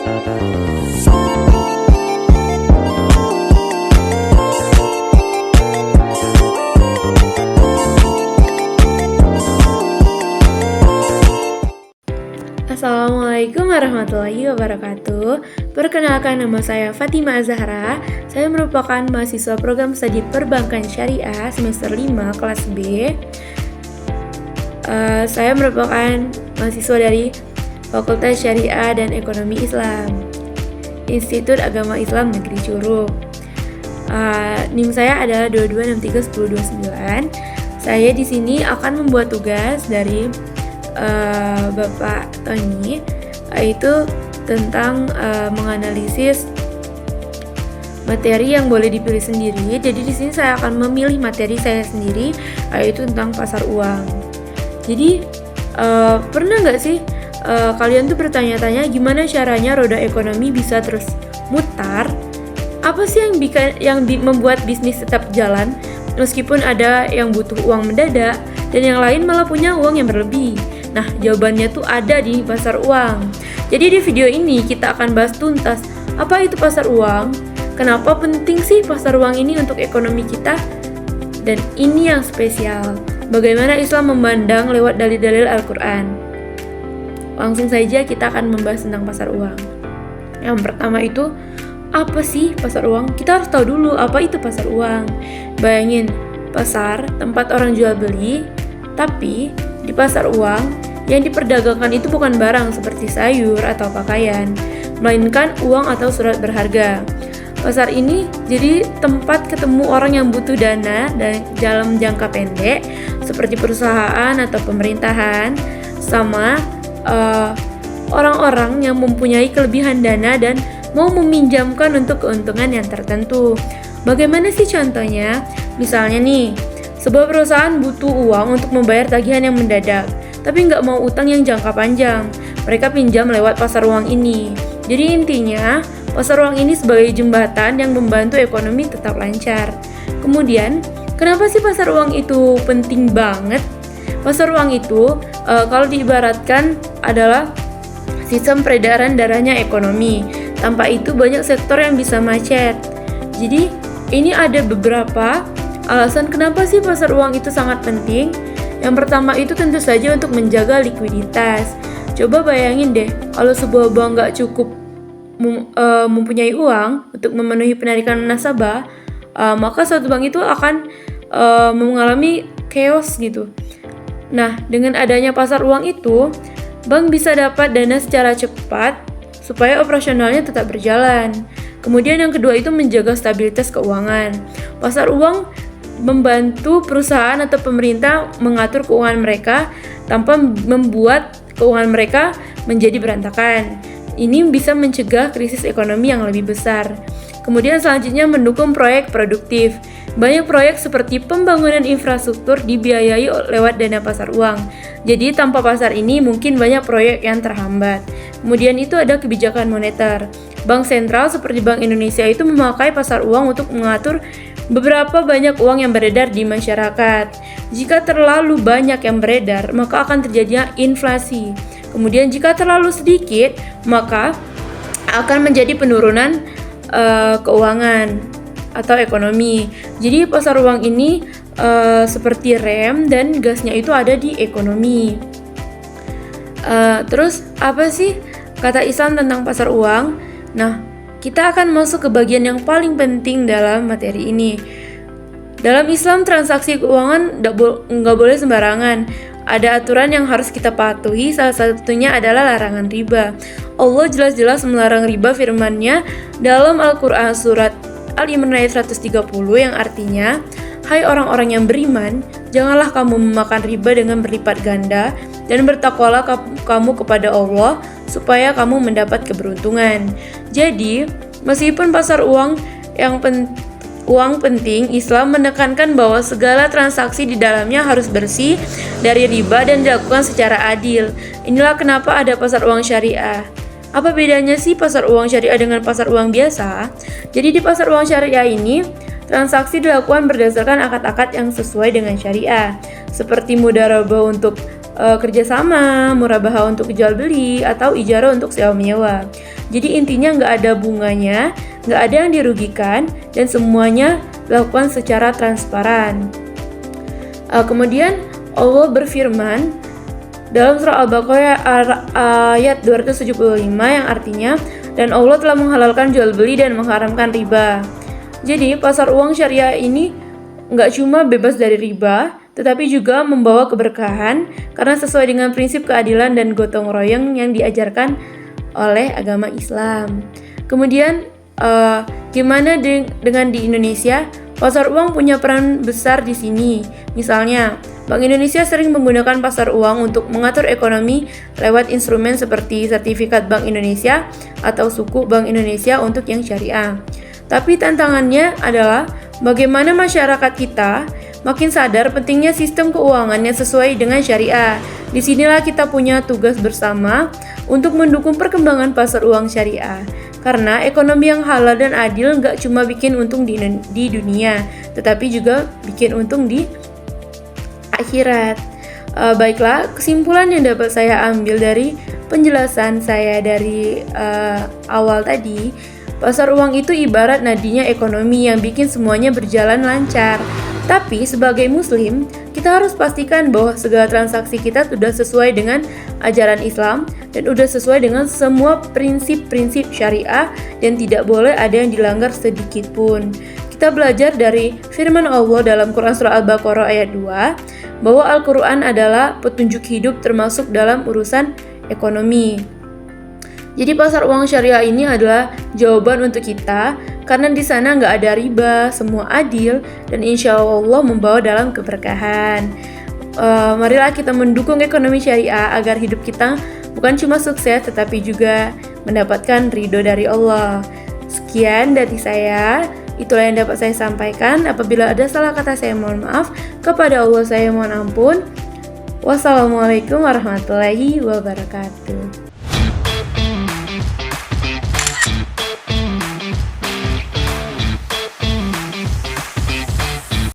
Assalamualaikum warahmatullahi wabarakatuh. Perkenalkan, nama saya Fatima Zahra. Saya merupakan mahasiswa program studi Perbankan Syariah semester 5 kelas B. Saya merupakan mahasiswa dari Fakultas Syariah dan Ekonomi Islam, Institut Agama Islam Negeri Curug. NIM saya adalah 22631029. Saya di sini akan membuat tugas dari Bapak Tony, yaitu tentang menganalisis materi yang boleh dipilih sendiri. Jadi di sini saya akan memilih materi saya sendiri, yaitu tentang pasar uang. Jadi pernah nggak sih kalian tuh bertanya-tanya gimana caranya roda ekonomi bisa terus mutar? Apa sih yang membuat bisnis tetap jalan meskipun ada yang butuh uang mendadak dan yang lain malah punya uang yang berlebih? Nah, jawabannya tuh ada di pasar uang. Jadi di video ini kita akan bahas tuntas apa itu pasar uang, kenapa penting sih pasar uang ini untuk ekonomi kita, dan ini yang spesial, bagaimana Islam memandang lewat dalil-dalil Al-Quran. Langsung saja kita akan membahas tentang pasar uang. Yang pertama itu, apa sih pasar uang? Kita harus tahu dulu apa itu pasar uang. Bayangin, pasar tempat orang jual beli, tapi di pasar uang yang diperdagangkan itu bukan barang seperti sayur atau pakaian, melainkan uang atau surat berharga. Pasar ini jadi tempat ketemu orang yang butuh dana dan dalam jangka pendek, seperti perusahaan atau pemerintahan, sama orang-orang yang mempunyai kelebihan dana dan mau meminjamkan untuk keuntungan yang tertentu. Bagaimana sih contohnya? Misalnya nih, sebuah perusahaan butuh uang untuk membayar tagihan yang mendadak, tapi nggak mau utang yang jangka panjang. Mereka pinjam lewat pasar uang ini. Jadi intinya, pasar uang ini sebagai jembatan yang membantu ekonomi tetap lancar. Kemudian, kenapa sih pasar uang itu penting banget? Pasar uang itu, kalau diibaratkan adalah sistem peredaran darahnya ekonomi. Tanpa itu banyak sektor yang bisa macet. Jadi, ini ada beberapa alasan kenapa sih pasar uang itu sangat penting. Yang pertama itu tentu saja untuk menjaga likuiditas. Coba bayangin deh, kalau sebuah bank nggak cukup mempunyai uang untuk memenuhi penarikan nasabah, maka suatu bank itu akan mengalami chaos gitu. Nah, dengan adanya pasar uang itu, bank bisa dapat dana secara cepat supaya operasionalnya tetap berjalan. Kemudian yang kedua itu menjaga stabilitas keuangan. Pasar uang membantu perusahaan atau pemerintah mengatur keuangan mereka tanpa membuat keuangan mereka menjadi berantakan. Ini bisa mencegah krisis ekonomi yang lebih besar. Kemudian selanjutnya mendukung proyek produktif. Banyak proyek seperti pembangunan infrastruktur dibiayai lewat dana pasar uang. Jadi tanpa pasar ini mungkin banyak proyek yang terhambat. Kemudian itu ada kebijakan moneter. Bank sentral seperti Bank Indonesia itu memakai pasar uang untuk mengatur beberapa banyak uang yang beredar di masyarakat. Jika terlalu banyak yang beredar, maka akan terjadinya inflasi. Kemudian jika terlalu sedikit, maka akan menjadi penurunan keuangan atau ekonomi. Jadi pasar uang ini seperti rem dan gasnya itu ada di ekonomi. Terus apa sih kata Islam tentang pasar uang? Nah, kita akan masuk ke bagian yang paling penting dalam materi ini. Dalam Islam, transaksi keuangan nggak boleh sembarangan. Ada aturan yang harus kita patuhi, salah satunya adalah larangan riba. Allah jelas-jelas melarang riba firman-Nya dalam Al-Quran surat Al-Imran ayat 130 yang artinya, hai orang-orang yang beriman, janganlah kamu memakan riba dengan berlipat ganda dan bertakwalah kamu kepada Allah supaya kamu mendapat keberuntungan. Jadi, meskipun pasar uang penting, Islam menekankan bahwa segala transaksi di dalamnya harus bersih dari riba dan dilakukan secara adil. Inilah kenapa ada pasar uang syariah. Apa bedanya sih pasar uang syariah dengan pasar uang biasa? Jadi di pasar uang syariah ini, transaksi dilakukan berdasarkan akad-akad yang sesuai dengan syariah, seperti mudharabah untuk kerjasama, murabaha untuk jual beli, atau ijarah untuk sewa menyewa. Jadi intinya nggak ada bunganya, nggak ada yang dirugikan, dan semuanya dilakukan secara transparan. Kemudian Allah berfirman dalam surah Al-Baqarah ayat 275 yang artinya, dan Allah telah menghalalkan jual beli dan mengharamkan riba. Jadi pasar uang syariah ini nggak cuma bebas dari riba, tetapi juga membawa keberkahan karena sesuai dengan prinsip keadilan dan gotong royong yang diajarkan oleh agama Islam. Kemudian gimana dengan di Indonesia? Pasar uang punya peran besar di sini. Misalnya, Bank Indonesia sering menggunakan pasar uang untuk mengatur ekonomi lewat instrumen seperti sertifikat Bank Indonesia atau suku Bank Indonesia untuk yang syariah. Tapi tantangannya adalah bagaimana masyarakat kita makin sadar pentingnya sistem keuangan yang sesuai dengan syariah. Disinilah kita punya tugas bersama untuk mendukung perkembangan pasar uang syariah. Karena ekonomi yang halal dan adil nggak cuma bikin untung di dunia, tetapi juga bikin untung di akhirat. Baiklah, kesimpulan yang dapat saya ambil dari penjelasan saya dari awal tadi, pasar uang itu ibarat nadinya ekonomi yang bikin semuanya berjalan lancar. Tapi sebagai muslim, kita harus pastikan bahwa segala transaksi kita sudah sesuai dengan ajaran Islam dan sudah sesuai dengan semua prinsip-prinsip syariah dan tidak boleh ada yang dilanggar sedikit pun. Kita belajar dari firman Allah dalam Quran Surah Al-Baqarah ayat 2 bahwa Al-Quran adalah petunjuk hidup termasuk dalam urusan ekonomi. Jadi pasar uang syariah ini adalah jawaban untuk kita karena di sana nggak ada riba, semua adil dan insya Allah membawa dalam keberkahan. Marilah kita mendukung ekonomi syariah agar hidup kita bukan cuma sukses tetapi juga mendapatkan ridho dari Allah. Sekian dari saya. Itulah yang dapat saya sampaikan. Apabila ada salah kata saya mohon maaf. Kepada Allah saya mohon ampun. Wassalamualaikum warahmatullahi wabarakatuh.